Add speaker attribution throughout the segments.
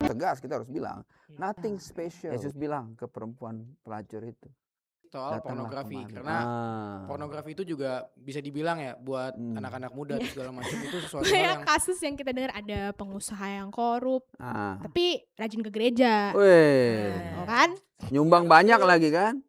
Speaker 1: tegas kita harus bilang, nothing special. Yesus bilang ke perempuan pelacur itu.
Speaker 2: Soal
Speaker 1: Datanglah
Speaker 2: pornografi,
Speaker 1: kemari.
Speaker 2: karena pornografi itu juga bisa dibilang ya buat anak-anak muda atau segala macam itu sesuatu hal
Speaker 3: Kayak
Speaker 2: yang
Speaker 3: kasus yang kita dengar ada pengusaha yang korup,
Speaker 1: Ah.
Speaker 3: tapi rajin ke gereja.
Speaker 1: Weh.
Speaker 3: Kan?
Speaker 1: Nyumbang banyak lagi kan?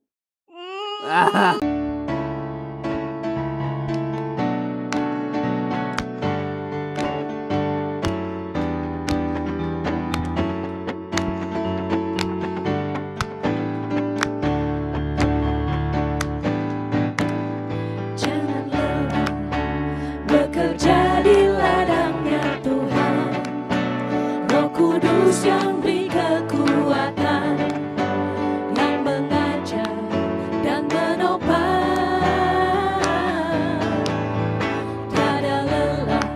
Speaker 4: Jangan lelah bekerja di ladangnya Tuhan. Roh Kudus yang beri kekuatan, yang mengajar dan menopang. Tiada lelah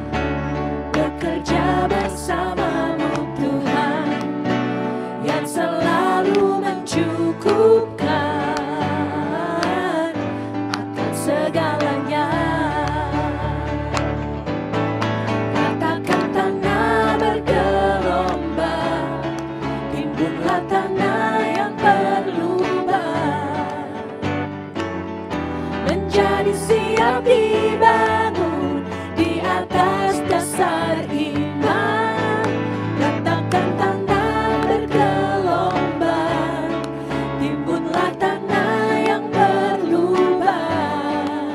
Speaker 4: bekerja bersamamu Tuhan, yang selalu mencukupkan akan segalanya. Ratakan tanah bergelombang, timbunlah tanah yang berlubang, menjadi siap dibangun di atas dasar iman. Ratakan tanah bergelombang, timbunlah tanah yang berlubang,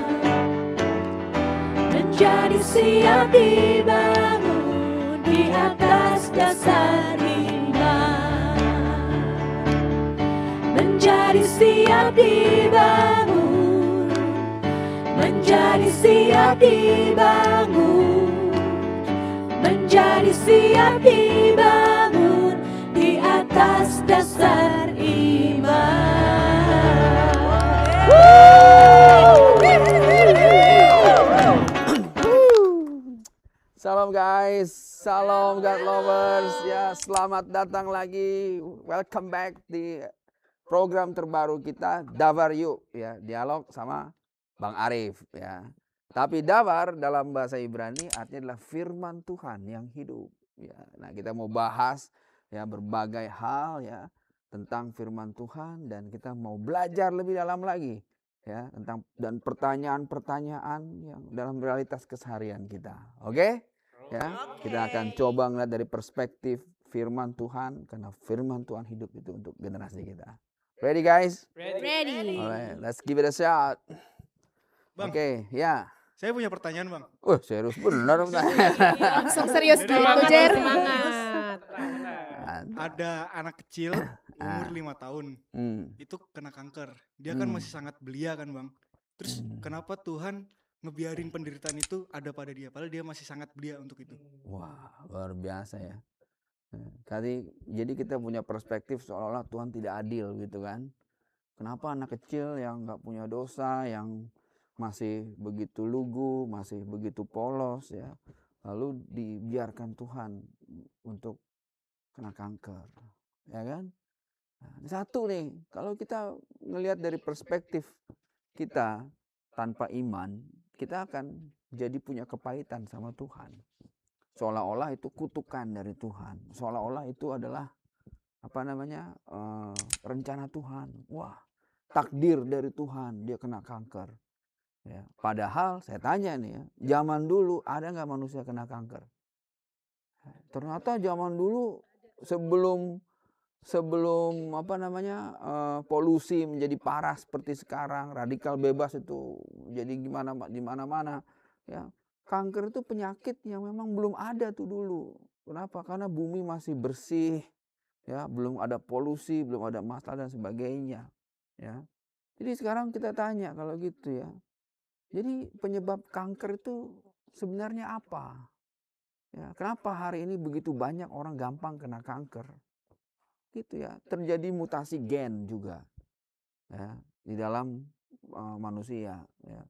Speaker 4: menjadi siap dibangun di atas dasar iman. Menjadi siap dibangun, menjadi siap dibangun, menjadi siap dibangun di atas dasar iman.
Speaker 1: Salam guys, salam God lovers. Ya, selamat datang lagi. Welcome back di program terbaru kita, Davar Yuk, ya, dialog sama Bang Arif, ya. Tapi Davar dalam bahasa Ibrani artinya adalah firman Tuhan yang hidup, ya. Nah, kita mau bahas ya berbagai hal ya tentang firman Tuhan, dan kita mau belajar lebih dalam lagi ya tentang dan pertanyaan-pertanyaan yang dalam realitas keseharian kita. Oke? Ya, kita akan coba ngeliat dari perspektif firman Tuhan, karena firman Tuhan hidup itu untuk generasi kita. Ready guys?
Speaker 3: Ready.
Speaker 1: Alright, let's give it a shot.
Speaker 5: Bang,
Speaker 1: Oke, ya.
Speaker 5: saya punya pertanyaan, Bang.
Speaker 1: Serius benar.
Speaker 3: Langsung serius gitu, Jer. Semangat.
Speaker 5: Ada anak kecil umur 5 tahun, itu kena kanker. Dia kan masih sangat belia kan, Bang. Terus kenapa Tuhan ngebiarin penderitaan itu ada pada dia, padahal dia masih sangat belia untuk itu?
Speaker 1: Wah, luar biasa ya. Jadi kita punya perspektif seolah-olah Tuhan tidak adil gitu kan. Kenapa anak kecil yang nggak punya dosa, yang masih begitu lugu, masih begitu polos ya, lalu dibiarkan Tuhan untuk kena kanker, ya kan? Nah, satu nih, kalau kita ngelihat dari perspektif kita tanpa iman, kita akan jadi punya kepahitan sama Tuhan. Seolah-olah itu kutukan dari Tuhan, seolah-olah itu adalah rencana Tuhan. Wah, takdir dari Tuhan dia kena kanker. Ya, padahal saya tanya nih ya, zaman dulu ada nggak manusia kena kanker? Ternyata zaman dulu sebelum polusi menjadi parah seperti sekarang, radikal bebas itu jadi gimana di mana-mana ya. Kanker itu penyakit yang memang belum ada tuh dulu. Kenapa? Karena bumi masih bersih ya, belum ada polusi, belum ada masalah dan sebagainya ya. Jadi sekarang kita tanya kalau gitu ya. Jadi penyebab kanker itu sebenarnya apa? Ya, kenapa hari ini begitu banyak orang gampang kena kanker? Gitu ya, terjadi mutasi gen juga ya di dalam manusia ya.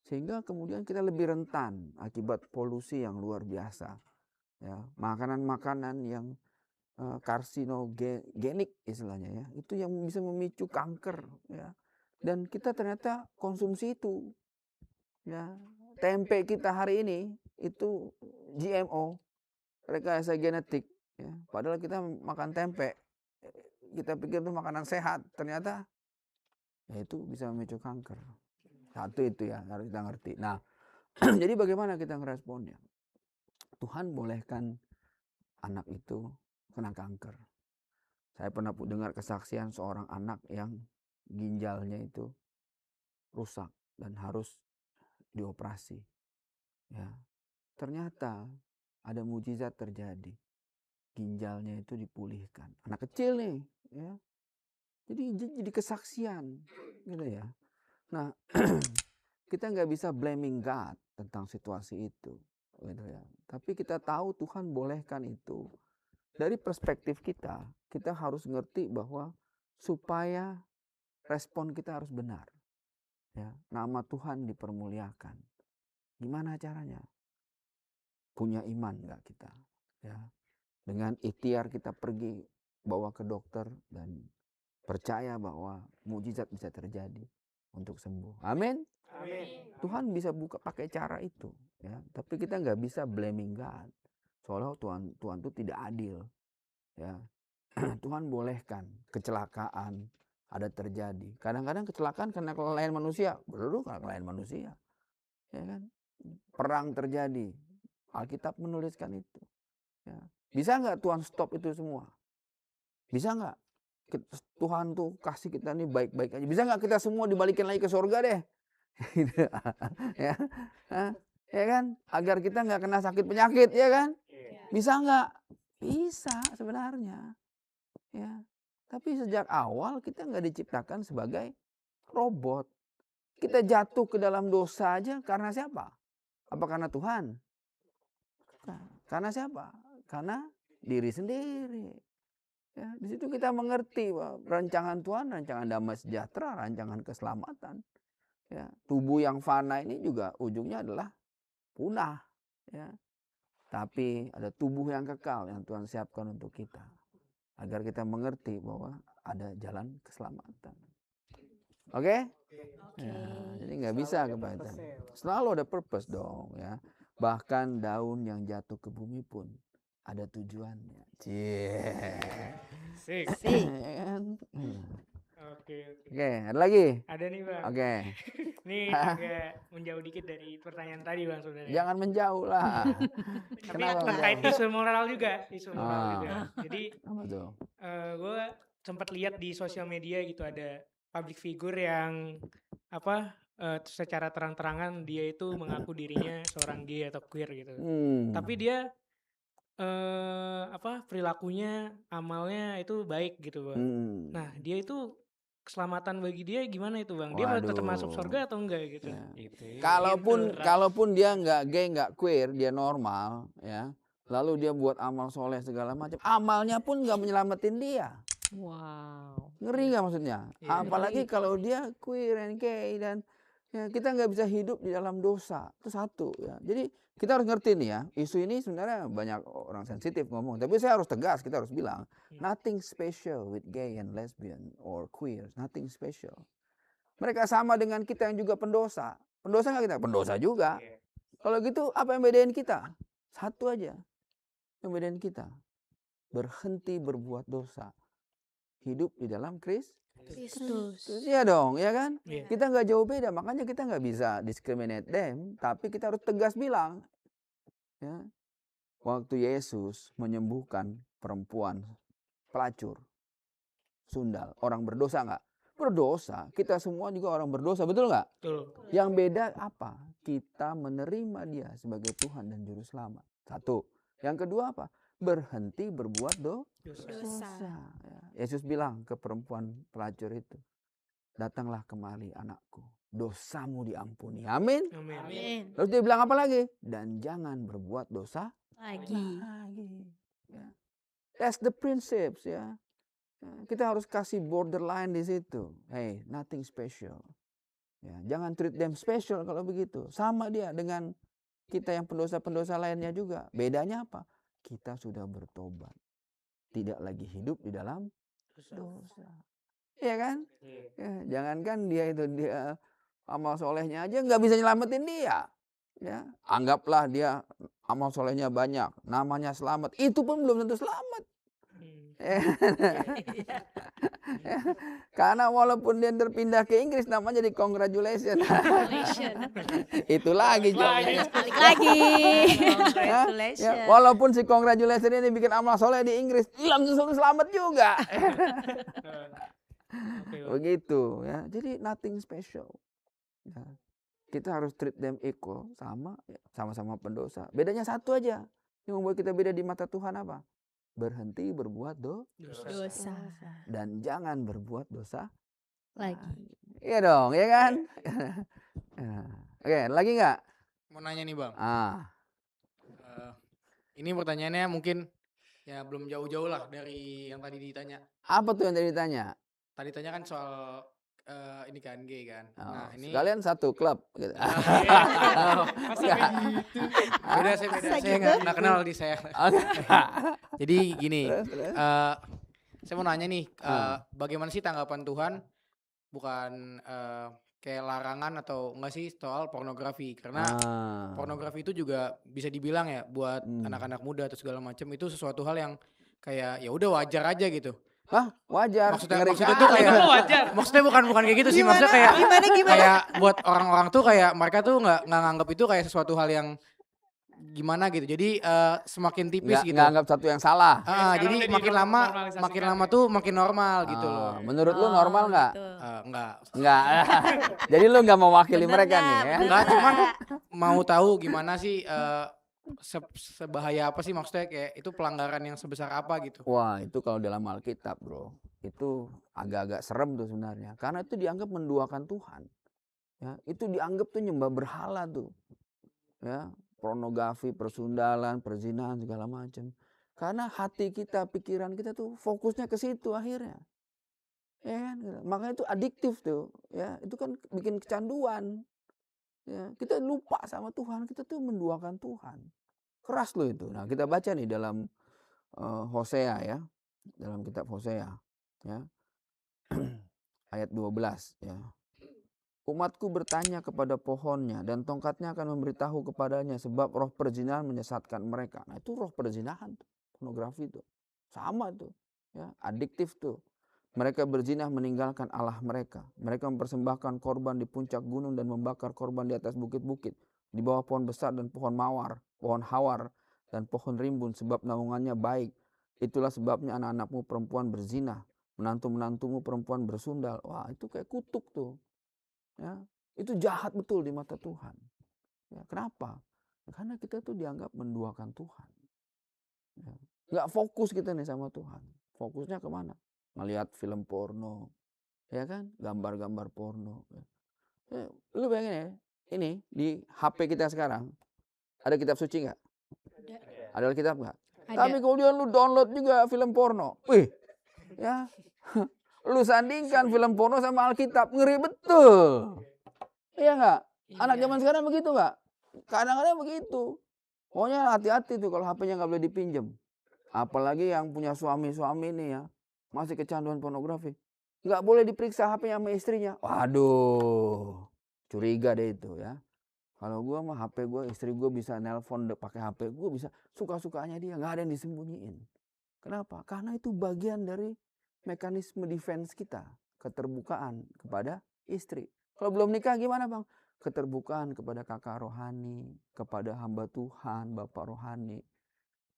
Speaker 1: Sehingga kemudian kita lebih rentan akibat polusi yang luar biasa ya. Makanan-makanan yang karsinogenik istilahnya ya, itu yang bisa memicu kanker ya. Dan kita ternyata konsumsi itu ya. Tempe kita hari ini itu GMO, rekayasa genetik Ya, padahal kita makan tempe, kita pikir itu makanan sehat, ternyata ya itu bisa memicu kanker. Satu itu ya harus kita ngerti. Nah, jadi bagaimana kita ngeresponnya? Tuhan bolehkan anak itu kena kanker. Saya pernah dengar kesaksian seorang anak yang ginjalnya itu rusak dan harus dioperasi. Ya, ternyata ada mujizat terjadi. Ginjalnya itu dipulihkan. Anak kecil nih, ya. Jadi kesaksian, gitu ya. Nah, kita nggak bisa blaming God tentang situasi itu, gitu ya. Tapi kita tahu Tuhan bolehkan itu. Dari perspektif kita harus ngerti bahwa supaya respon kita harus benar. Ya, nama Tuhan dipermuliakan. Gimana caranya? Punya iman nggak kita? Ya, dengan ikhtiar kita pergi bawa ke dokter dan percaya bahwa mujizat bisa terjadi untuk sembuh. Amin. Tuhan bisa buka pakai cara itu. Ya, tapi kita nggak bisa blaming God. Soalnya Tuhan itu tidak adil. Ya, Tuhan bolehkan kecelakaan ada terjadi. Kadang-kadang kecelakaan karena kelalaian manusia, betul karena kelalaian manusia. Ya kan? Perang terjadi. Alkitab menuliskan itu. Ya. Bisa nggak Tuhan stop itu semua? Bisa nggak? Tuhan tuh kasih kita nih baik-baik aja. Bisa nggak kita semua dibalikin lagi ke surga deh? Ya, ya kan? Agar kita nggak kena sakit penyakit, ya kan? Bisa nggak? Bisa sebenarnya. Ya. Tapi sejak awal kita nggak diciptakan sebagai robot. Kita jatuh ke dalam dosa aja karena siapa? Apa karena Tuhan? Karena siapa? Karena diri sendiri. Ya, di situ kita mengerti bahwa rancangan Tuhan, rancangan damai sejahtera, rancangan keselamatan. Ya, tubuh yang fana ini juga ujungnya adalah punah. Ya. Tapi ada tubuh yang kekal yang Tuhan siapkan untuk kita. Agar kita mengerti bahwa ada jalan keselamatan. Oke? Ya, jadi nggak bisa kebanyakan. Selalu ada purpose dong. Ya. Bahkan daun yang jatuh ke bumi pun ada tujuannya.
Speaker 6: Sik. Oke.
Speaker 1: Oke, ada lagi?
Speaker 6: Ada nih Bang.
Speaker 1: Oke.
Speaker 6: Ini agak menjauh dikit dari pertanyaan tadi Bang sebenarnya.
Speaker 1: Jangan menjauh lah.
Speaker 6: Tapi
Speaker 1: Kenapa
Speaker 6: terkait
Speaker 1: menjauh?
Speaker 6: isu moral juga, juga. Jadi
Speaker 1: Apa tuh?
Speaker 6: gue sempat lihat di sosial media gitu ada public figure yang secara terang-terangan dia itu mengaku dirinya seorang gay atau queer gitu. Tapi dia perilakunya, amalnya itu baik gitu Bang. Nah dia itu keselamatan bagi dia gimana itu Bang? Dia mau tetap masuk surga atau enggak gitu?
Speaker 1: Ya.
Speaker 6: Gitu.
Speaker 1: Kalaupun dia nggak gay, nggak queer, dia normal, ya. Lalu dia buat amal soleh segala macam, amalnya pun nggak menyelamatin dia.
Speaker 4: Wow.
Speaker 1: Ngeri nggak maksudnya?
Speaker 6: Iya.
Speaker 1: Apalagi kalau dia queer and gay dan ya, kita nggak bisa hidup di dalam dosa. Itu satu. Ya. Jadi kita harus ngerti nih ya, isu ini sebenarnya banyak orang sensitif ngomong. Tapi saya harus tegas, kita harus bilang, nothing special with gay and lesbian or queer. Nothing special. Mereka sama dengan kita yang juga pendosa. Pendosa nggak kita? Pendosa juga. Kalau gitu apa yang bedain kita? Satu aja yang bedain kita. Berhenti berbuat dosa. Hidup di dalam Kristus. Iya dong, ya kan?
Speaker 6: Yeah.
Speaker 1: Kita nggak jauh beda, makanya kita nggak bisa discriminate them, tapi kita harus tegas bilang, ya, waktu Yesus menyembuhkan perempuan pelacur, sundal, orang berdosa nggak? Berdosa, kita semua juga orang berdosa, betul nggak?
Speaker 6: Betul.
Speaker 1: Yang beda apa? Kita menerima dia sebagai Tuhan dan Juru Selamat. Satu. Yang kedua apa? Berhenti berbuat dosa. Ya. Yesus bilang ke perempuan pelacur itu, datanglah kemari anakku, dosamu diampuni. Amin.
Speaker 6: Amin.
Speaker 1: Terus dia bilang apa lagi? Dan jangan berbuat dosa
Speaker 4: Lagi.
Speaker 1: Ya. That's the principles ya. Kita harus kasih borderline di situ. Hey, nothing special. Ya, jangan treat them special kalau begitu. Sama dia dengan kita yang pendosa-pendosa lainnya juga. Bedanya apa? Kita sudah bertobat. Tidak lagi hidup di dalam dosa. Iya kan? Ya, jangankan dia amal solehnya aja nggak bisa nyelamatin dia. Ya, anggaplah dia amal solehnya banyak, namanya selamat, itu pun belum tentu selamat. Karena walaupun dia terpindah ke Inggris namanya di congratulations. Itu lagi jawabnya.
Speaker 3: Balik lagi.
Speaker 1: Ya, walaupun si congratulations ini bikin amal soleh di Inggris, belum tentu selamat juga. Begitu ya. Jadi nothing special. Ya. Kita harus treat them equal, sama-sama pendosa. Bedanya satu aja. Yang membuat kita beda di mata Tuhan apa? Berhenti berbuat
Speaker 3: Dosa.
Speaker 1: dan jangan berbuat dosa
Speaker 3: Lagi.
Speaker 1: Iya dong, ya kan? Oke, lagi nggak?
Speaker 2: Mau nanya nih Bang. Ini pertanyaannya mungkin ya belum jauh-jauh lah dari yang tadi ditanya.
Speaker 1: Apa tuh yang tadi ditanya?
Speaker 2: Tadi tanya kan soal ini kan gay kan. Nah ini
Speaker 1: Sekalian satu klub gitu.
Speaker 2: beda saya nggak kenal di saya. Jadi gini, saya mau nanya nih, bagaimana sih tanggapan Tuhan bukan kayak larangan atau enggak sih soal pornografi? Karena pornografi itu juga bisa dibilang ya buat anak-anak muda atau segala macam itu sesuatu hal yang kayak ya udah wajar aja gitu.
Speaker 1: Hah, wajar.
Speaker 2: Maksudnya tuh kayak maksudnya bukan kayak gitu sih, maksudnya kayak kayak buat orang-orang tuh kayak mereka tuh nggak nganggap itu kayak sesuatu hal yang gimana gitu. Jadi semakin tipis gitu.
Speaker 1: Nggak anggap satu yang salah.
Speaker 2: Jadi makin lama tuh makin normal gitu loh.
Speaker 1: Menurut lu normal nggak?
Speaker 2: Enggak.
Speaker 1: Jadi lu nggak mewakili mereka nih ya?
Speaker 2: Enggak, cuman mau tahu gimana sih sebahaya apa sih, maksudnya kayak itu pelanggaran yang sebesar apa gitu.
Speaker 1: Wah, itu kalau dalam Alkitab bro, itu agak-agak serem tuh sebenarnya. Karena itu dianggap menduakan Tuhan. Ya, itu dianggap tuh nyembah berhala tuh. Ya, pornografi, persundalan, perzinahan segala macam. Karena hati kita, pikiran kita tuh fokusnya ke situ akhirnya. Ya kan? Makanya itu adiktif tuh. Ya, itu kan bikin kecanduan. Ya, kita lupa sama Tuhan, kita tuh menduakan Tuhan. Keras loh itu. Nah, kita baca nih dalam Hosea ya. Dalam kitab Hosea ya. Ayat 12 ya. Umatku bertanya kepada pohonnya dan tongkatnya akan memberitahu kepadanya sebab roh perzinahan menyesatkan mereka. Nah, itu roh perzinahan tuh, pornografi tuh. Sama tuh, ya, adiktif tuh. Mereka berzinah meninggalkan Allah mereka. Mereka mempersembahkan korban di puncak gunung dan membakar korban di atas bukit-bukit, di bawah pohon besar dan pohon mawar, pohon hawar dan pohon rimbun sebab naungannya baik. Itulah sebabnya anak-anakmu perempuan berzinah, menantu-menantumu perempuan bersundal. Wah, itu kayak kutuk tuh. Ya, itu jahat betul di mata Tuhan. Ya, kenapa? Karena kita tuh dianggap menduakan Tuhan. Ya, nggak fokus kita nih sama Tuhan. Fokusnya kemana? Melihat film porno, ya kan? Gambar-gambar porno. Ya, lu bayangin ya, ini di HP kita sekarang ada kitab suci nggak? Ada Alkitab nggak? Tapi kemudian lu download juga film porno. Wih, ya. Lu sandingkan film porno sama Alkitab, ngeri betul. Iya nggak? Anak zaman sekarang begitu nggak? Kadang-kadang begitu. Pokoknya hati-hati tuh kalau HP-nya nggak boleh dipinjam. Apalagi yang punya suami-suami nih ya, masih kecanduan pornografi. Nggak boleh diperiksa HP-nya sama istrinya. Waduh, curiga deh itu ya. Kalau gue mah HP gue, istri gue bisa nelpon pakai HP gue, bisa suka-sukanya dia, nggak ada yang disembunyiin. Kenapa? Karena itu bagian dari mekanisme defense kita, keterbukaan kepada istri. Kalau belum nikah gimana bang? Keterbukaan kepada kakak rohani, kepada hamba Tuhan, bapak rohani.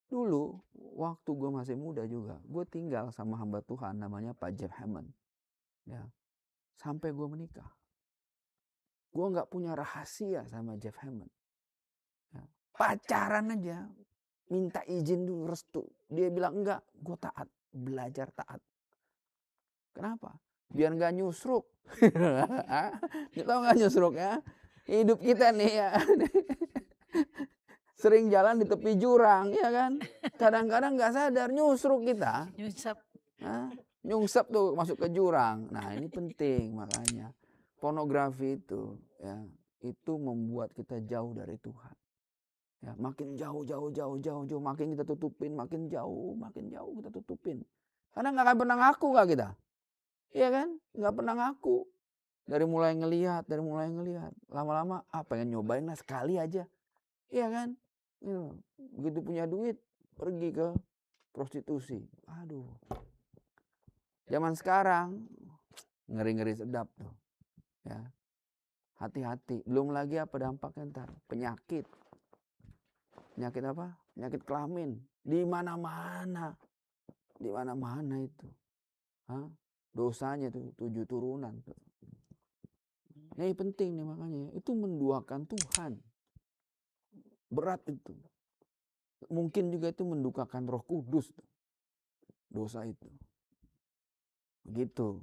Speaker 1: Dulu waktu gue masih muda juga, gue tinggal sama hamba Tuhan namanya Pak Jeff Hammond. Ya, sampai gue menikah. Gue nggak punya rahasia sama Jeff Hammond. Ya, pacaran aja, minta izin dulu restu. Dia bilang enggak, gue taat, belajar taat. Kenapa? Biar nggak nyusruk. Kita nggak nyusruk ya. Hidup kita nih ya. Sering jalan di tepi jurang, ya kan? Kadang-kadang nggak sadar nyusruk kita. Nyungsep tuh masuk ke jurang. Nah ini penting makanya. Pornografi itu, ya, itu membuat kita jauh dari Tuhan. Ya, makin jauh, makin kita tutupin, makin jauh kita tutupin. Karena nggak akan pernah ngaku nggak kita. Iya kan? Nggak pernah ngaku. Dari mulai ngelihat. Lama-lama pengen nyobain lah sekali aja. Iya kan? Ya, begitu punya duit pergi ke prostitusi. Aduh. Zaman sekarang ngeri-ngeri sedap tuh. Ya. Hati-hati. Belum lagi apa dampaknya ntar? Penyakit. Penyakit apa? Penyakit kelamin. Di mana-mana. Di mana-mana itu. Hah? Dosanya tuh 7 turunan tuh. Ini penting nih makanya. Itu menduakan Tuhan. Berat itu. Mungkin juga itu mendukakan Roh Kudus. Dosa itu. Begitu.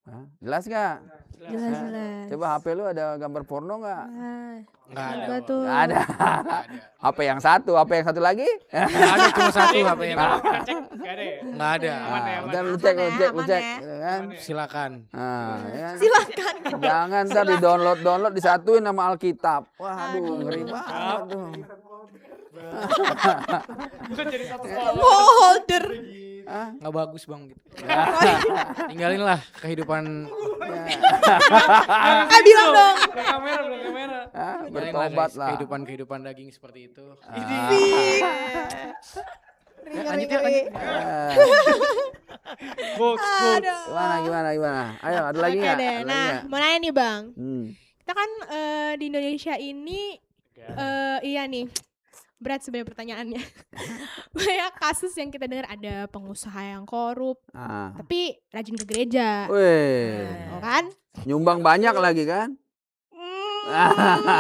Speaker 1: Hah? Jelas gak?
Speaker 3: Jelas.
Speaker 1: Coba HP lu ada gambar porno gak?
Speaker 2: Nggak ada.
Speaker 3: Apa tuh?
Speaker 1: Gak ada.
Speaker 2: Nggak ada.
Speaker 1: HP yang satu lagi?
Speaker 2: Nggak ada, cuma satu HP yang
Speaker 6: Kalau kita cek nggak ada ya.
Speaker 2: nggak ada.
Speaker 6: Aman ya, aman.
Speaker 1: Ntar lu
Speaker 3: Aman
Speaker 1: cek,
Speaker 3: ya,
Speaker 1: lu
Speaker 3: aman
Speaker 1: cek.
Speaker 3: ya.
Speaker 1: Gitu kan?
Speaker 2: Silakan.
Speaker 1: Nah, ya kan?
Speaker 3: Silakan.
Speaker 1: Jangan ntar di download disatuin sama Alkitab. Wah, aduh, ngeri banget. Aduh.
Speaker 6: Bukan jadi satu
Speaker 3: Holder.
Speaker 1: Hah?
Speaker 2: Nggak bagus bang gitu. Tinggalin lah kehidupan.
Speaker 3: Bilang dong.
Speaker 6: Belakang kamera, belakang kamera.
Speaker 1: Hah?
Speaker 2: Tinggalin
Speaker 1: Bertobat
Speaker 2: guys,
Speaker 1: lah.
Speaker 2: kehidupan daging seperti itu.
Speaker 3: Ngeri,
Speaker 2: Lanjut,
Speaker 3: ngeri.
Speaker 1: Gimana? Ayo, ada lagi
Speaker 3: Oke
Speaker 1: nggak?
Speaker 3: deh.
Speaker 1: Ada lagi
Speaker 3: Nah,
Speaker 1: nggak?
Speaker 3: mau nanya nih Bang. Kita kan di Indonesia ini iya nih. Berat sebenarnya pertanyaannya. Banyak kasus yang kita dengar ada pengusaha yang korup,
Speaker 1: Ah.
Speaker 3: tapi rajin ke gereja.
Speaker 1: Weh,
Speaker 3: Oh kan?
Speaker 1: nyumbang banyak lagi kan?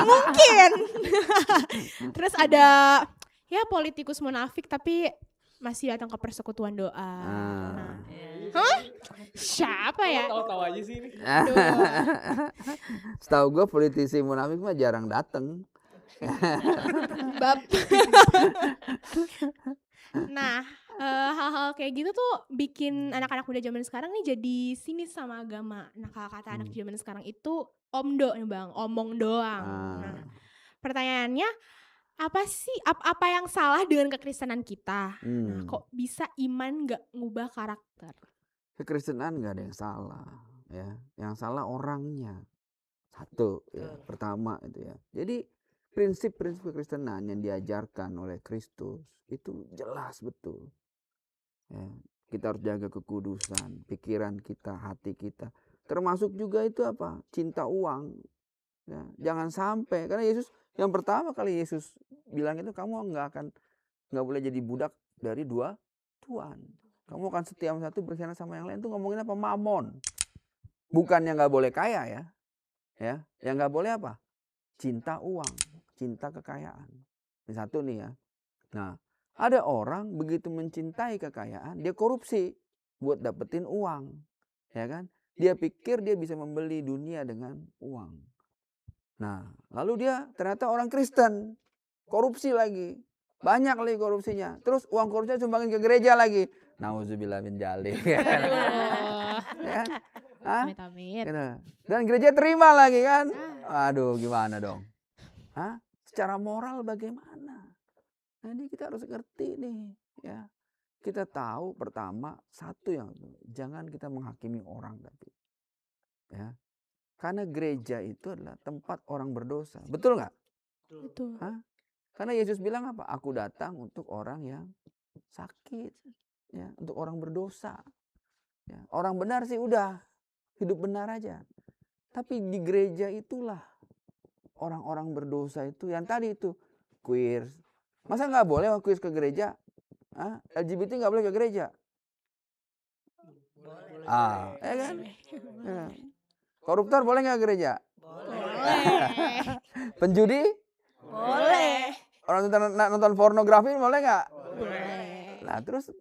Speaker 3: Mungkin. Terus ada ya politikus munafik tapi masih datang ke persekutuan doa. Nah, hah? Siapa ya?
Speaker 6: Tahu-tahu aja sih ini.
Speaker 3: Aduh.
Speaker 1: Setahu gue politisi munafik mah jarang dateng.
Speaker 3: Bab. Nah, hal-hal kayak gitu tuh bikin anak-anak muda zaman sekarang nih jadi sinis sama agama. Nah, kalau kata anak zaman sekarang itu omdo nih Bang, omong doang. Nah, pertanyaannya apa sih apa yang salah dengan kekristenan kita? Nah, kok bisa iman gak ngubah karakter?
Speaker 1: Kekristenan nggak ada yang salah, ya. Yang salah orangnya. Satu, ya. Pertama itu ya. Jadi prinsip-prinsip kekristenan yang diajarkan oleh Kristus itu jelas betul. Ya, kita harus jaga kekudusan, pikiran kita, hati kita. Termasuk juga itu apa? Cinta uang. Ya, jangan sampai, karena Yesus yang pertama kali Yesus bilang itu kamu nggak boleh jadi budak dari dua tuan. Kamu akan setia sama satu, berkhianat sama yang lain. Itu ngomongin apa? Mamon. Bukannya nggak boleh kaya ya. Ya, yang nggak boleh apa? Cinta uang, cinta kekayaan. Ini satu nih ya. Nah, ada orang begitu mencintai kekayaan, dia korupsi buat dapetin uang. Ya kan? Dia pikir dia bisa membeli dunia dengan uang. Nah, lalu dia ternyata orang Kristen, korupsi lagi. Banyak lagi korupsinya. Terus uang korupsinya sumbangin ke gereja lagi. Nauzubillah min dzalik. Ya. Hah?
Speaker 3: Amit-amit.
Speaker 1: Gitu. Dan gereja terima lagi kan? Aduh, gimana dong? Hah? Secara moral bagaimana? Nah, ini kita harus ngerti nih, ya. Kita tahu pertama satu yang jangan kita menghakimi orang tapi, ya. Karena gereja itu adalah tempat orang berdosa. Betul nggak?
Speaker 3: Betul.
Speaker 1: Hah? Karena Yesus bilang apa? Aku datang untuk orang yang sakit, ya, untuk orang berdosa. Ya, orang benar sih udah hidup benar aja. Tapi di gereja itulah orang-orang berdosa itu yang tadi itu queer. Masa nggak boleh queer ke gereja? Hah? LGBT nggak boleh ke gereja? Ya kan? Ya. Koruptor boleh nggak ke gereja?
Speaker 3: Boleh.
Speaker 1: Penjudi?
Speaker 3: Boleh.
Speaker 1: Orang nonton pornografi boleh nggak?
Speaker 3: Boleh.
Speaker 1: Nah terus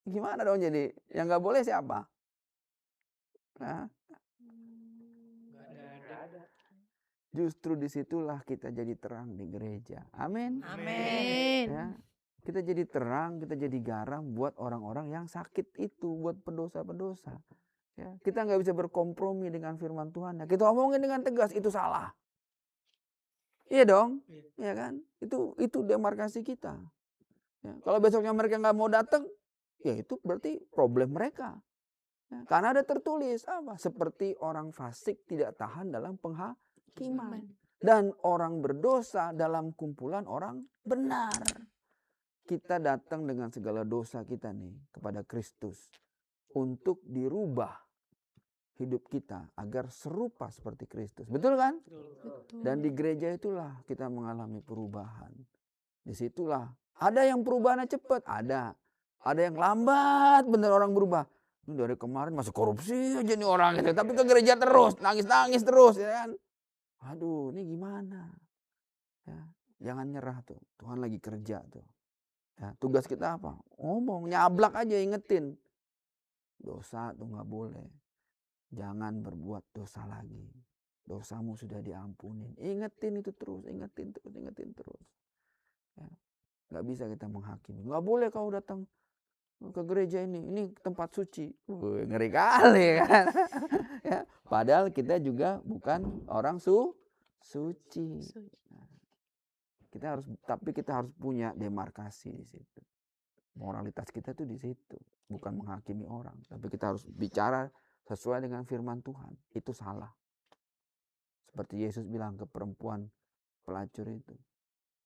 Speaker 1: gimana dong jadi? Yang nggak boleh siapa? Nah, justru disitulah kita jadi terang di gereja. Amin.
Speaker 3: Amin.
Speaker 1: Ya, kita jadi terang, kita jadi garam buat orang-orang yang sakit itu, buat pendosa-pendosa. Ya, kita nggak bisa berkompromi dengan firman Tuhan. Ya, kita omongin dengan tegas itu salah. Iya dong, ya kan? Itu demarkasi kita. Ya, kalau besoknya mereka nggak mau datang, ya itu berarti problem mereka. Ya, karena ada tertulis apa? Seperti orang fasik tidak tahan dalam penghakiman. dan orang berdosa dalam kumpulan orang benar. Kita datang dengan segala dosa kita nih kepada Kristus untuk dirubah hidup kita agar serupa seperti Kristus. Betul kan?
Speaker 3: Betul.
Speaker 1: Dan di gereja itulah kita mengalami perubahan. Disitulah ada yang perubahannya cepat, ada yang lambat bener orang berubah. Ini dari kemarin masih korupsi aja nih orang gitu, tapi ke gereja terus, nangis terus, ya kan? Aduh, ini gimana? Ya, jangan nyerah tuh, Tuhan lagi kerja tuh. Ya, tugas kita apa? Ngomong, nyablak aja, ingetin. Dosa tuh nggak boleh. Jangan berbuat dosa lagi. Dosamu sudah diampuni. Ingetin itu terus, ingetin terus. Ya, nggak bisa kita menghakimi. Nggak boleh kau datang ke gereja ini tempat suci. Ngeri kali kan. Ya, padahal kita juga bukan orang suci. Tapi kita harus punya demarkasi di situ. Moralitas kita tuh di situ, bukan menghakimi orang, tapi kita harus bicara sesuai dengan firman Tuhan. Itu salah. Seperti Yesus bilang ke perempuan pelacur itu,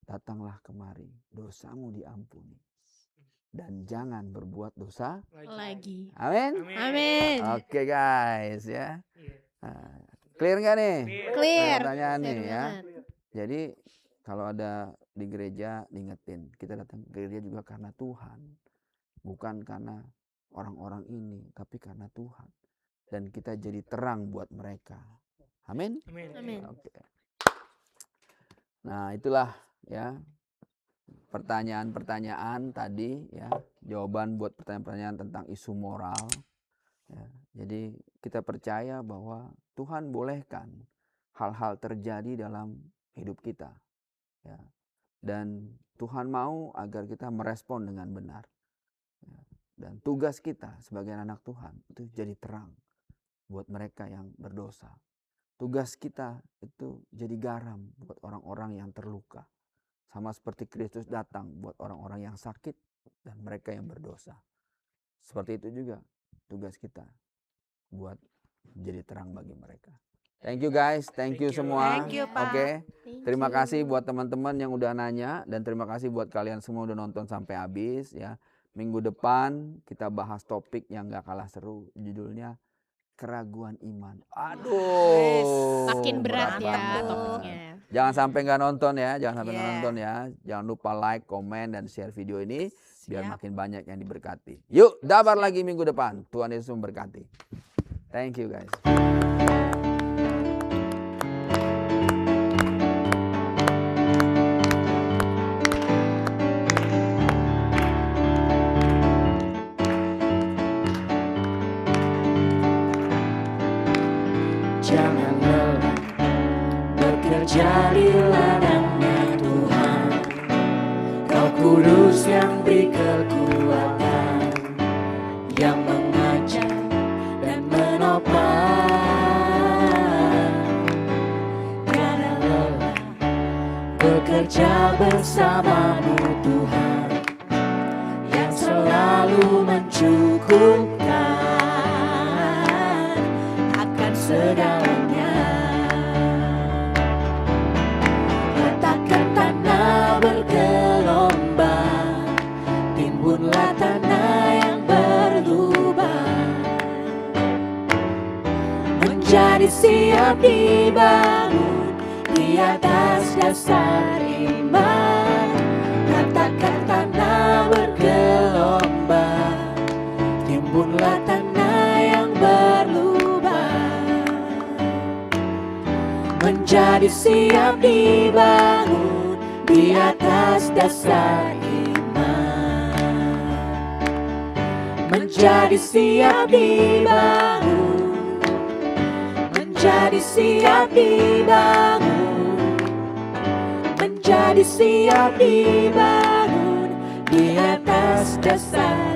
Speaker 1: datanglah kemari, dosamu diampuni. Dan jangan berbuat dosa
Speaker 3: Lagi.
Speaker 1: Amin.
Speaker 3: Amin.
Speaker 1: Oke guys ya. Clear nggak nih?
Speaker 3: Clear.
Speaker 1: Pertanyaan nih
Speaker 3: Clear
Speaker 1: ya.
Speaker 3: banget.
Speaker 1: Jadi kalau ada di gereja diingetin, kita datang ke gereja juga karena Tuhan. Bukan karena orang-orang ini, tapi karena Tuhan. Dan kita jadi terang buat mereka. Amin.
Speaker 3: Amin.
Speaker 1: Oke. Nah, itulah ya pertanyaan-pertanyaan tadi ya, jawaban buat pertanyaan-pertanyaan tentang isu moral. Ya, jadi kita percaya bahwa Tuhan bolehkan hal-hal terjadi dalam hidup kita. Ya. Dan Tuhan mau agar kita merespon dengan benar. Ya. Dan tugas kita sebagai anak Tuhan itu jadi terang buat mereka yang berdosa. Tugas kita itu jadi garam buat orang-orang yang terluka. Sama seperti Kristus datang buat orang-orang yang sakit dan mereka yang berdosa. Seperti itu juga tugas kita buat jadi terang bagi mereka. Thank you guys, thank you semua.
Speaker 4: Thank you, Pak.
Speaker 1: Oke,
Speaker 3: Thank
Speaker 1: terima
Speaker 3: you.
Speaker 1: kasih buat teman-teman yang udah nanya dan terima kasih buat kalian semua udah nonton sampai habis ya. Minggu depan kita bahas topik yang gak kalah seru, judulnya keraguan iman. Aduh,
Speaker 3: Makin berat ya
Speaker 1: banget.
Speaker 3: topiknya.
Speaker 1: Jangan sampai nggak nonton ya, jangan sampai nggak
Speaker 4: Yeah.
Speaker 1: nonton ya. Jangan lupa like, komen, dan share video ini biar
Speaker 4: Siap.
Speaker 1: makin banyak yang diberkati. Yuk, dabar lagi minggu depan. Tuhan Yesus memberkati. Thank you guys.
Speaker 7: Jangan lelah bekerja di ladangnya Tuhan. Kau kudus yang beri kekuatan, yang mengajar dan menopang. Jangan lelah bekerja bersamamu Tuhan, yang selalu mencukupkan segalanya. Letakkan tanah bergelombang, timbunlah tanah yang berlubang, menjadi siap dibangun di atas dasar iman. Letakkan tanah bergelombang, timbunlah tanah yang berlubang, menjadi siap dibangun di atas dasar iman. Menjadi siap dibangun, menjadi siap dibangun, menjadi siap dibangun di atas dasar